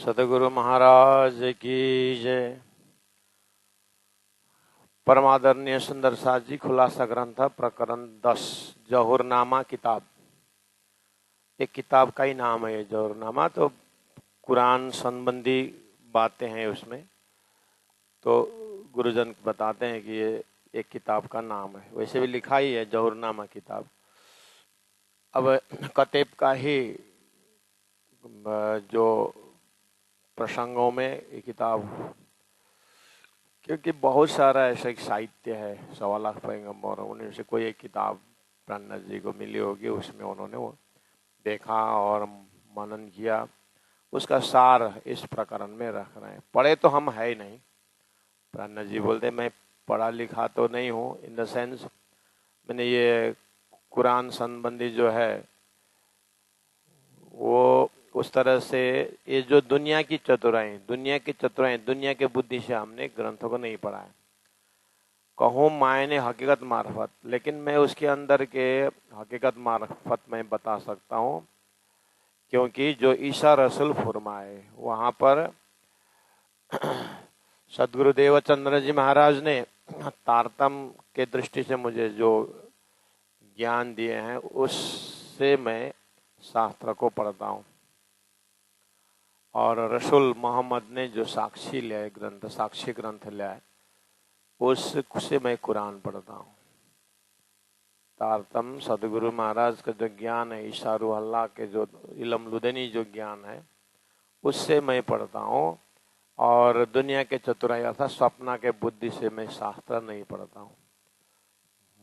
सदगुरु महाराज की जय। परमादरणीय सुंदर साथ जी, खुलासा ग्रंथ प्रकरण 10 जौहरनामा किताब। एक किताब का ही नाम है ये जौहरनामा, तो कुरान संबंधी बातें हैं उसमें। तो गुरुजन बताते हैं कि ये एक किताब का नाम है, वैसे भी लिखा ही है जौहरनामा किताब। अब कतेब का ही जो प्रसंगों में ये किताब, क्योंकि बहुत सारा ऐसा एक साहित्य है, 1.25 पैगंबर, उनमें से कोई एक किताब प्राणनाथ जी को मिली होगी, उसमें उन्होंने वो देखा और मनन किया, उसका सार इस प्रकरण में रख रहे हैं। पढ़े तो हम है ही नहीं, प्राणनाथ जी बोलते मैं पढ़ा लिखा तो नहीं हूँ, इन द सेंस मैंने ये कुरान संबंधी जो है वो उस तरह से, ये जो दुनिया की चतुराई, दुनिया के बुद्धि से हमने ग्रंथों को नहीं पढ़ा है। कहूँ मायने हकीकत मार्फत, लेकिन मैं उसके अंदर के हकीकत मार्फत में बता सकता हूँ, क्योंकि जो ईसा रसूल फरमाए वहाँ पर सदगुरु देवचंद्र जी महाराज ने तारतम के दृष्टि से मुझे जो ज्ञान दिए हैं उससे मैं शास्त्र को पढ़ता हूँ। और रसूल मोहम्मद ने जो साक्षी लिया है ग्रंथ, साक्षी ग्रंथ लिया है, उससे मैं कुरान पढ़ता हूँ। तारतम सदगुरु महाराज का जो ज्ञान है, ईशा रूह अल्लाह के जो इल्म लुदनी जो ज्ञान है, उससे मैं पढ़ता हूँ। और दुनिया के चतुराई अर्थात स्वप्न के बुद्धि से मैं शास्त्र नहीं पढ़ता हूँ।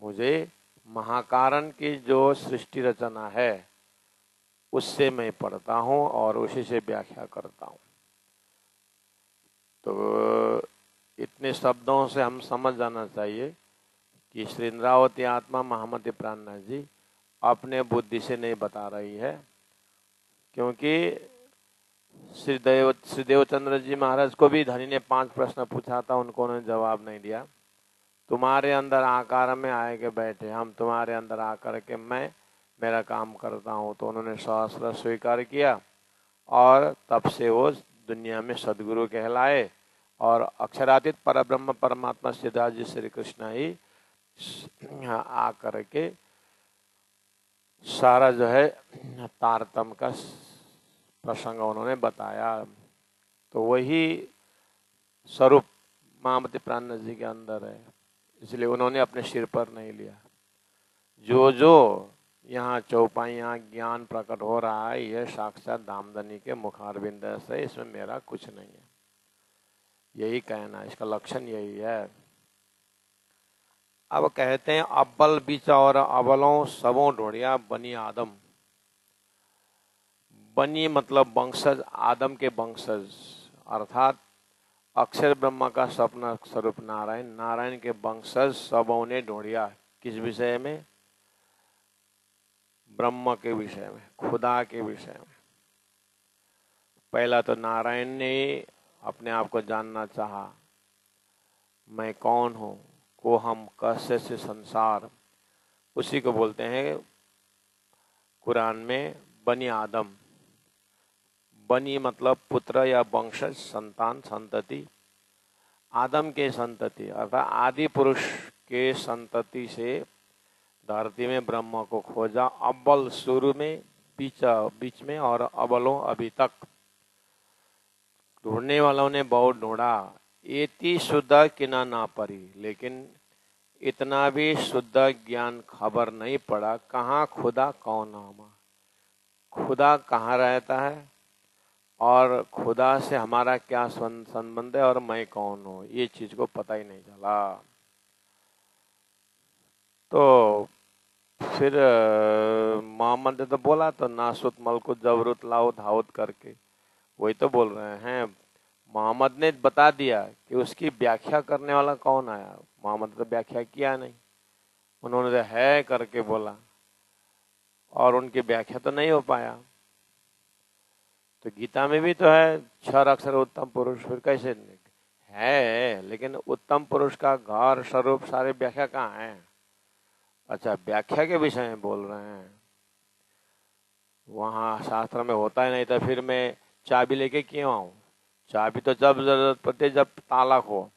मुझे महाकारण की जो सृष्टि रचना है उससे मैं पढ़ता हूँ और उसी से व्याख्या करता हूँ। तो इतने शब्दों से हम समझ जाना चाहिए कि श्री इंद्रावती आत्मा महामती प्राणनाथ जी अपने बुद्धि से नहीं बता रही है, क्योंकि श्री देवचंद्र जी महाराज को भी धनी ने 5 प्रश्न पूछा था, उनको उन्होंने जवाब नहीं दिया। तुम्हारे अंदर आकार में आए के बैठे, हम तुम्हारे अंदर आकर के मैं मेरा काम करता हूँ, तो उन्होंने सहस्र स्वीकार किया और तब से वो दुनिया में सदगुरु कहलाए। और अक्षरातीत परब्रह्म परमात्मा सिद्धार्थ श्री कृष्ण ही आकर के सारा जो है तारतम का प्रसंग उन्होंने बताया। तो वही स्वरूप महामती प्राणनाथ जी के अंदर है, इसलिए उन्होंने अपने सिर पर नहीं लिया। जो जो यहाँ चौपाइयाँ ज्ञान प्रकट हो रहा है, यह साक्षात दामदनी के मुखारविंद से, इसमें मेरा कुछ नहीं है, यही कहना, इसका लक्षण यही है। अब कहते हैं अब्बल बीच और अबलों सबों ढोड़िया बनी आदम। बनी मतलब वंशज, आदम के वंशज, अर्थात अक्षर ब्रह्मा का स्वप्न स्वरूप नारायण, नारायण के वंशज सबों ने ढूंढिया। किस विषय में? ब्रह्म के विषय में, खुदा के विषय में। पहला तो नारायण ने अपने आप को जानना चाहा, मैं कौन हूँ, को हम कैसे से संसार, उसी को बोलते हैं कुरान में बनी आदम। बनी मतलब पुत्र या वंशज, संतान, संतति। आदम के संतति अर्थात आदि पुरुष के संतति से धरती में ब्रह्म को खोजा। अव्वल शुरू में, बीच में और अव्वलों अभी तक। ढूंढने वालों ने बहुत ढूंढा, एति शुद्ध किना ना परी, लेकिन इतना भी शुद्ध ज्ञान खबर नहीं पड़ा, कहाँ खुदा कौन नामा, खुदा कहाँ रहता है और खुदा से हमारा क्या संबंध है और मैं कौन हूँ, ये चीज को पता ही नहीं चला। तो फिर मोहम्मद ने तो बोला, तो नासुत मलकुत जबरुत लाउत हाउत करके वही तो बोल रहे हैं। मोहम्मद ने बता दिया कि उसकी व्याख्या करने वाला कौन आया। मोहम्मद ने तो व्याख्या किया नहीं, उन्होंने तो है करके बोला और उनकी व्याख्या तो नहीं हो पाया। तो गीता में भी तो है 6 अक्षर उत्तम पुरुष, फिर कैसे है? लेकिन उत्तम पुरुष का घर स्वरूप सारे व्याख्या कहाँ है? अच्छा, व्याख्या के विषय में बोल रहे हैं, वहां शास्त्र में होता ही नहीं। तो फिर मैं चाबी लेके क्यों आऊं? चाबी तो जब जरूरत पड़ती जब ताला हो,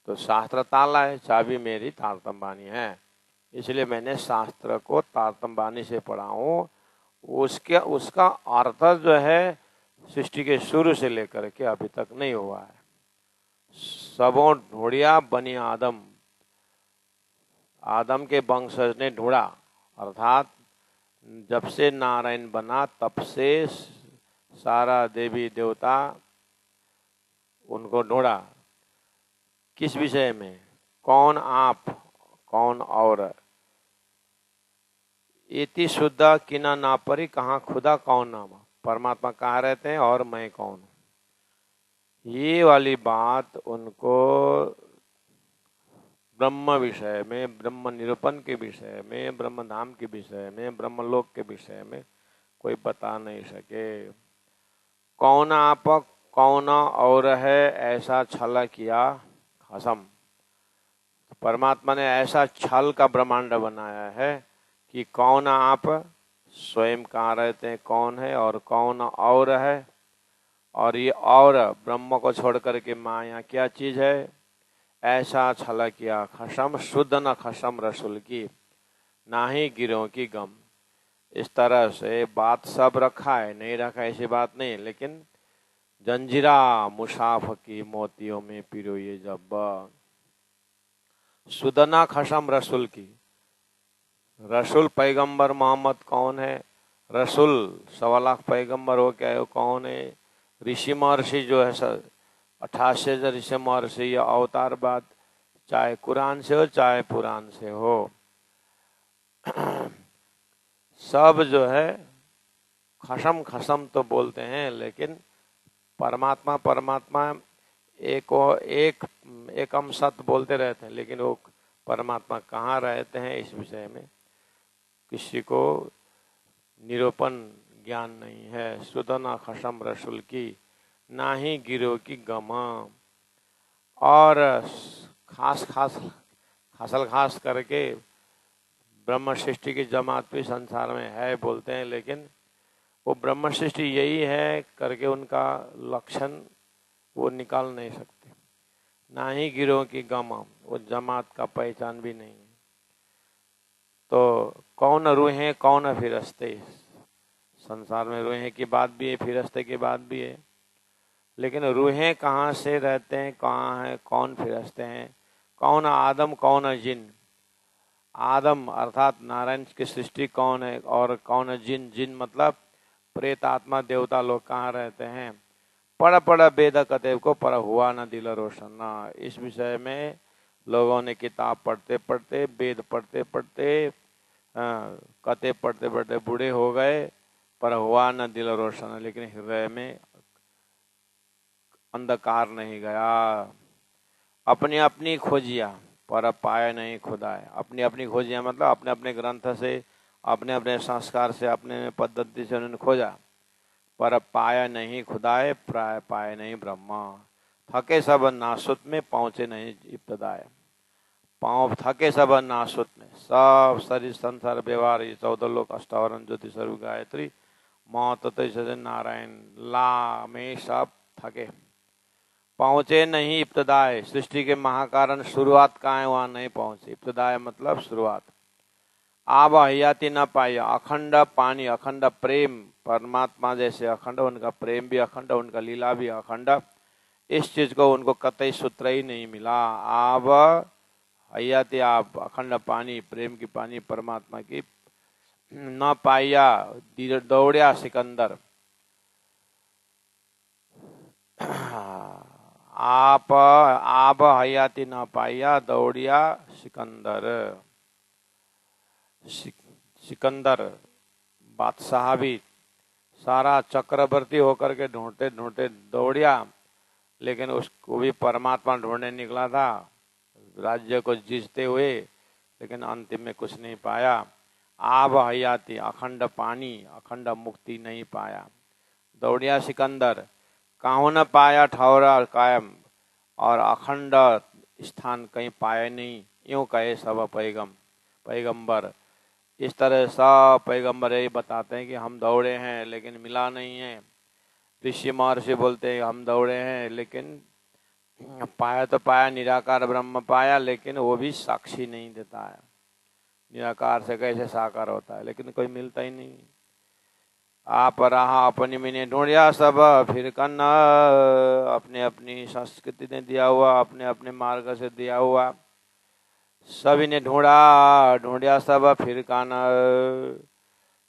तो शास्त्र ताला है, चाबी मेरी तारतम्बानी है। इसलिए मैंने शास्त्र को तारतम्बानी से पढ़ा हूं। उसका अर्थ जो है सृष्टि के शुरू से लेकर के अभी तक नहीं हुआ है। सबों ढूंढिया बनी आदम, आदम के वंशज ने ढूंढा, अर्थात जब से नारायण बना तब से सारा देवी देवता उनको ढूंढा। किस विषय में? कौन आप, कौन और। इति शुद्ध किना ना परी, कहाँ खुदा कौन नाम, परमात्मा कहाँ रहते हैं और मैं कौन। ये वाली बात उनको ब्रह्म विषय में, ब्रह्म निरूपण के विषय में, ब्रह्म धाम के विषय में, ब्रह्मलोक के विषय में कोई बता नहीं सके। कौन आप कौन और है, ऐसा छल किया खसम। परमात्मा ने ऐसा छल का ब्रह्मांड बनाया है कि कौन आप स्वयं कहाँ रहते हैं, कौन है, और कौन और है। और ये और ब्रह्म को छोड़ करके माया क्या चीज है, ऐसा छल किया खसम। शुद्ध न खसम रसूल की, ना ही गिरों की गम। इस तरह से बात सब रखा है, नहीं रखा ऐसी बात नहीं, लेकिन जंजीरा मुसाफ की मोतियों में पिरोए जब। सुदना खसम रसूल की, रसूल पैगंबर मोहम्मद कौन है? रसूल 1.25 पैगंबर हो क्या है, कौन है? ऋषि महर्षि जो है 88 ऋषि महर्षि, या अवतार बात, चाहे कुरान से हो चाहे पुराण से हो, सब जो है खसम खसम तो बोलते हैं, लेकिन परमात्मा परमात्मा एकम सत्य बोलते रहते हैं, लेकिन वो परमात्मा कहाँ रहते हैं इस विषय में किसी को निरूपण ज्ञान नहीं है। सुदना खसम रसूल की, ना ही गिरो की गमा। और खास करके ब्रह्म सृष्टि की जमात भी संसार में है बोलते हैं, लेकिन वो ब्रह्म सृष्टि यही है करके उनका लक्षण वो निकाल नहीं सकते। ना ही गिरोह की गम, वो जमात का पहचान भी नहीं है। तो कौन रूहें कौन फिरस्ते, संसार में रूहें की बात भी है, फिरस्ते की बात भी है, लेकिन रूहें कहाँ से रहते हैं, कहाँ है, कौन फिरस्ते हैं, कौन आदम कौन जिन। आदम अर्थात नारायण की सृष्टि कौन है, और कौन जिन। जिन मतलब प्रेत आत्मा देवता लोग कहाँ रहते हैं। पढ़ वेद कतेव को पर हुआ न दिल रोशन न। इस विषय में लोगों ने किताब पढ़ते पढ़ते, वेद पढ़ते पढ़ते, कते पढ़ते पढ़ते बूढ़े हो गए, पर हुआ न दिल रोशन, लेकिन हृदय में अंधकार नहीं गया। अपनी अपनी खोजिया पर पाया नहीं खुदाए। अपनी अपनी खोजिया मतलब अपने अपने ग्रंथ से, अपने अपने संस्कार से, अपने पद्धति से उन्होंने खोजा, पर पाया नहीं खुदाए, प्राय पाए नहीं ब्रह्मा। थके सब नासुत में, पहुंचे नहीं इब्तदाए। पांव थके सब नासुत में, सब शरीर संसार व्यवहार, ये 14 लोक, अष्टावरण ज्योति सर्व गायत्री, मौत नारायण ला में सब थके, पहुंचे नहीं इब्तदाए। सृष्टि के महाकारण शुरुआत कहाँ है, वहां नहीं पहुंचे। इब्तदाए मतलब शुरुआत। आब हयाती न पाया, अखंड पानी, अखंड प्रेम, परमात्मा जैसे अखंड, उनका प्रेम भी अखंड, उनका लीला भी अखंड। इस चीज को उनको कतई सूत्र ही नहीं मिला। आब हयाती, आप अखंड पानी, प्रेम की पानी परमात्मा की न पाया, दौड़िया सिकंदर। आप हयाती न पाया, दौड़िया सिकंदर। सिकंदर बादशाह भी सारा चक्रवर्ती होकर के ढूंढते ढूंढते दौड़िया, लेकिन उसको भी परमात्मा ढूंढने निकला था, राज्य को जीतते हुए, लेकिन अंतिम में कुछ नहीं पाया। आब हयाती, अखंड पानी, अखंड मुक्ति नहीं पाया। दौड़िया सिकंदर, काहू न पाया ठौरा कायम, और अखंड स्थान कहीं पाया नहीं, यूं कहे सब पैगंबर। इस तरह सब पैगंबर यही बताते हैं कि हम दौड़े हैं लेकिन मिला नहीं है। ऋषि महर्षि बोलते हैं हम दौड़े हैं, लेकिन पाया तो पाया, निराकार ब्रह्म पाया, लेकिन वो भी साक्षी नहीं देता है। निराकार से कैसे साकार होता है, लेकिन कोई मिलता ही नहीं। आप रहा अपनी मैंने ढूंढिया सब फिर कन्न, अपने अपनी संस्कृति ने दिया हुआ, अपने अपने मार्ग से दिया हुआ, सभी ने ढूंढिया सब फिर कान।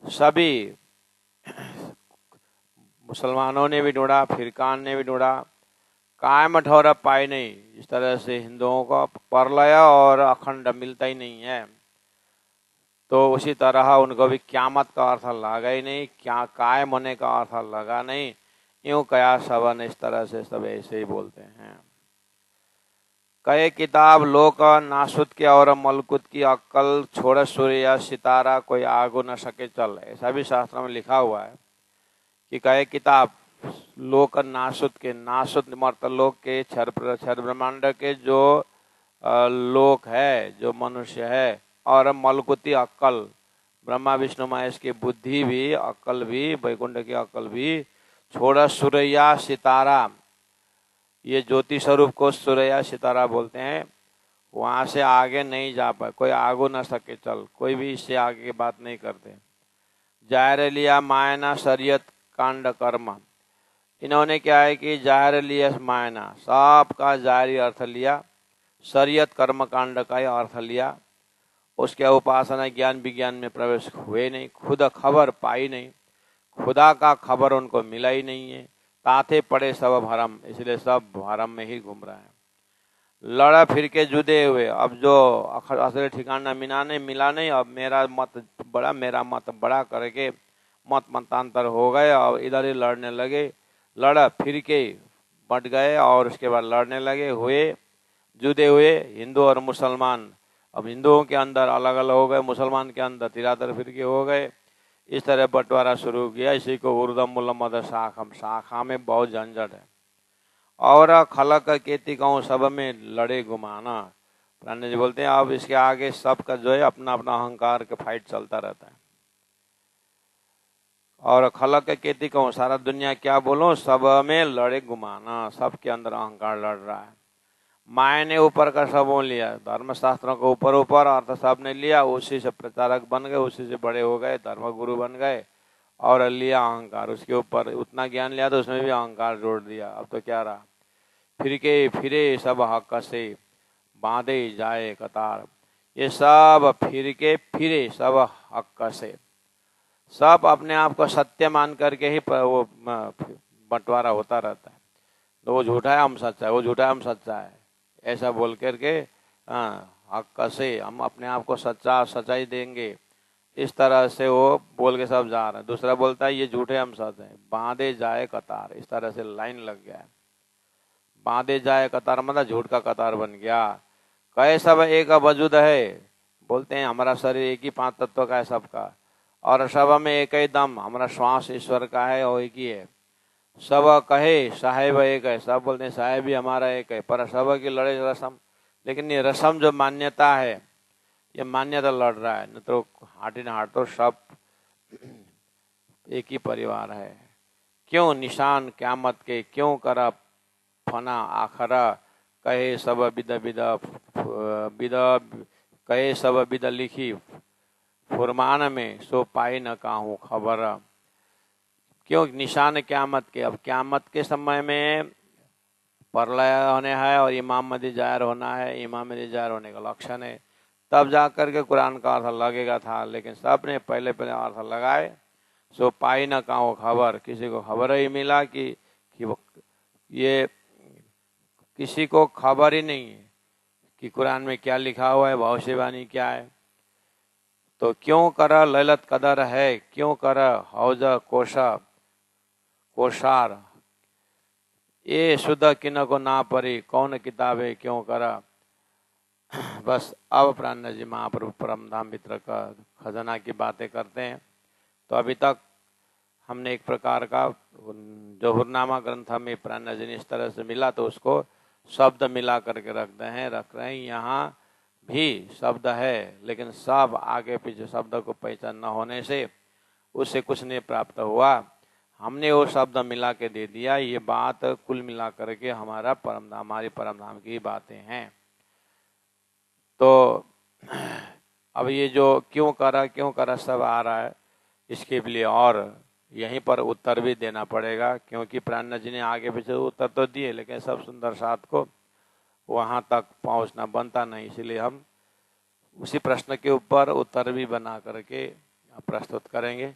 सभी मुसलमानों ने भी ढूंढा, फिरकान ने भी ढूंढा, कायम ठौर पाए नहीं। इस तरह से हिंदुओं का परलय और अखंड मिलता ही नहीं है। तो उसी तरह उनको भी क्यामत का अर्थ लगा ही नहीं, क्या कायम होने का अर्थ लगा नहीं। यूं कया सबन, इस तरह से सब ऐसे ही बोलते हैं। कहे किताब लोक नासुत के और मलकुत की अक्कल, छोड़ सूर्य या सितारा कोई आगो न सके चल। ऐसा भी शास्त्र में लिखा हुआ है कि कहे किताब लोक नासुत के, नासुत मर्तलोक के, क्षर ब्रह्मांड के जो लोक है, जो मनुष्य है, और मलकुती अक्कल, ब्रह्मा विष्णु महेश की बुद्धि भी, अक्कल भी, वैकुंठ की अक्कल भी, छोड़ा सूर्या सितारा, ये ज्योति स्वरूप को सूर्या सितारा बोलते हैं, वहां से आगे नहीं जा पाए, कोई आगो न सके चल, कोई भी इससे आगे की बात नहीं करते। जाहिर लिया मायना शरीयत कांड कर्म, इन्होंने क्या है कि जाहिर लिया मायना, सबका जाहिरी अर्थ लिया, शरीयत कर्म कांड का ही अर्थ लिया, उसके उपासना ज्ञान विज्ञान में प्रवेश हुए नहीं, खुद खबर पाई नहीं, खुदा का खबर उनको मिला ही नहीं है। ताथे पड़े सब भरम, इसलिए सब भरम में ही घूम रहा है। लड़ा फिर के जुदे हुए, अब जो असली ठिकाना मिला नहीं, अब मेरा मत बड़ा करके मत मतांतर हो गए और इधर ही लड़ने लगे। लड़ा फिर के बट गए और उसके बाद लड़ने लगे, हुए जुदे हुए हिंदू और मुसलमान। अब हिंदुओं के अंदर अलग अलग हो गए, मुसलमान के अंदर तिरातर फिरके हो गए। इस तरह बंटवारा शुरू किया। इसी को उर्दम मुलमद शाखम, शाखा में बहुत झंझट है। और खलक केती कहूँ सब में लड़े घुमाना, प्राणी जी बोलते हैं अब इसके आगे सबका जो है अपना अपना अहंकार का फाइट चलता रहता है। और खलक केती कहूँ, सारा दुनिया क्या बोलो, सब में लड़े घुमाना, सबके अंदर अहंकार लड़ रहा है। माया ने ऊपर का सबों लिया, धर्मशास्त्रों को ऊपर ऊपर अर्थ सब ने लिया, उसी से प्रचारक बन गए, उसी से बड़े हो गए, धर्म गुरु बन गए, और लिया अहंकार उसके ऊपर, उतना ज्ञान लिया तो उसमें भी अहंकार जोड़ दिया। अब तो क्या रहा, फिर के फिरे सब हक से बांधे जाए कतार, ये सब फिर के फिरे सब हक से, सब अपने आप को सत्य मान करके ही वो बंटवारा होता रहता है। तो वो झूठा है हम सच्चा है, वो झूठा है हम सच्चा है, ऐसा बोल करके हक से हम अपने आप को सच्चाई देंगे, इस तरह से वो बोल के सब जा रहे हैं। दूसरा बोलता है ये झूठे हम सच हैं, बांधे जाए कतार, इस तरह से लाइन लग गया है। बांधे जाए कतार मतलब झूठ का कतार बन गया। कहे सब एक वजूद है, बोलते हैं हमारा शरीर एक ही 5 तत्व का है सबका, और सब में एक ही दम, हमारा श्वास ईश्वर का है और एक ही है। सब कहे साहेब एक है, सब बोलते हैं साहेब भी हमारा एक है, पर सब की लड़े रसम। लेकिन ये रसम जो मान्यता है, ये मान्यता लड़ रहा है, न तो हार्ट इन हार्ट तो सब एक ही परिवार है। क्यों निशान क्यामत के, क्यों कर फना आखरा, कहे सब बिद बिद बिद, कहे सब बिद लिखी फुरमान में, सो पाई न काहू खबर। क्यों निशान क्यामत के, अब क्यामत के समय में परलय होने है और इमाम मदी जाहिर होना है, इमाम मदी जाहिर होने का लक्षण है, तब जाकर के कुरान का अर्थ लगेगा था। लेकिन सब ने पहले अर्थ लगाए, सो पाई न काहू खबर, किसी को खबर ही मिला कि ये किसी को खबर ही नहीं है कि कुरान में क्या लिखा हुआ है, भविष्यवाणी क्या है। तो क्यों कर लैलत कदर है, क्यों कर हौज कोशार, ये शुद्ध किन को ना परी, कौन किताबे क्यों करा। बस अब प्राण जी महाप्रभु परम धाम मित्र का खजाना की बातें करते हैं। तो अभी तक हमने एक प्रकार का जोहुरनामा ग्रंथ में प्राण जी ने इस तरह से मिला, तो उसको शब्द मिला करके रख रहे हैं। यहाँ भी शब्द है, लेकिन सब आगे पीछे शब्द को पहचान न होने से उससे कुछ नहीं प्राप्त हुआ। हमने वो शब्द मिला के दे दिया। ये बात कुल मिला करके हमारी परम धाम की बातें हैं। तो अब ये जो क्यों करा सब आ रहा है, इसके लिए और यहीं पर उत्तर भी देना पड़ेगा, क्योंकि प्राणनाथ जी ने आगे पीछे उत्तर तो दिए, लेकिन सब सुंदर साथ को वहां तक पहुंचना बनता नहीं। इसलिए हम उसी प्रश्न के ऊपर उत्तर भी बना करके प्रस्तुत करेंगे,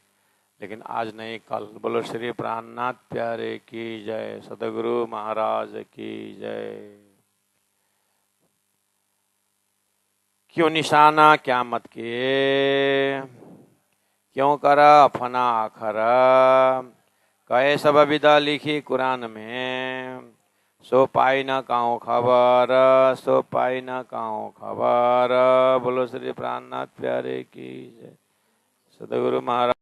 लेकिन आज नहीं, कल। बोलो श्री प्राणनाथ प्यारे की जय, सदगुरु महाराज की जय। क्यों निशाना क्या मत किए, क्यों करा फना आखर, कहे सब विदा लिखी कुरान में, सो पाई न काऊ खबर, सो पाई न काऊ खबर। बोलो श्री प्राणनाथ प्यारे की जय, सदगुरु महाराज।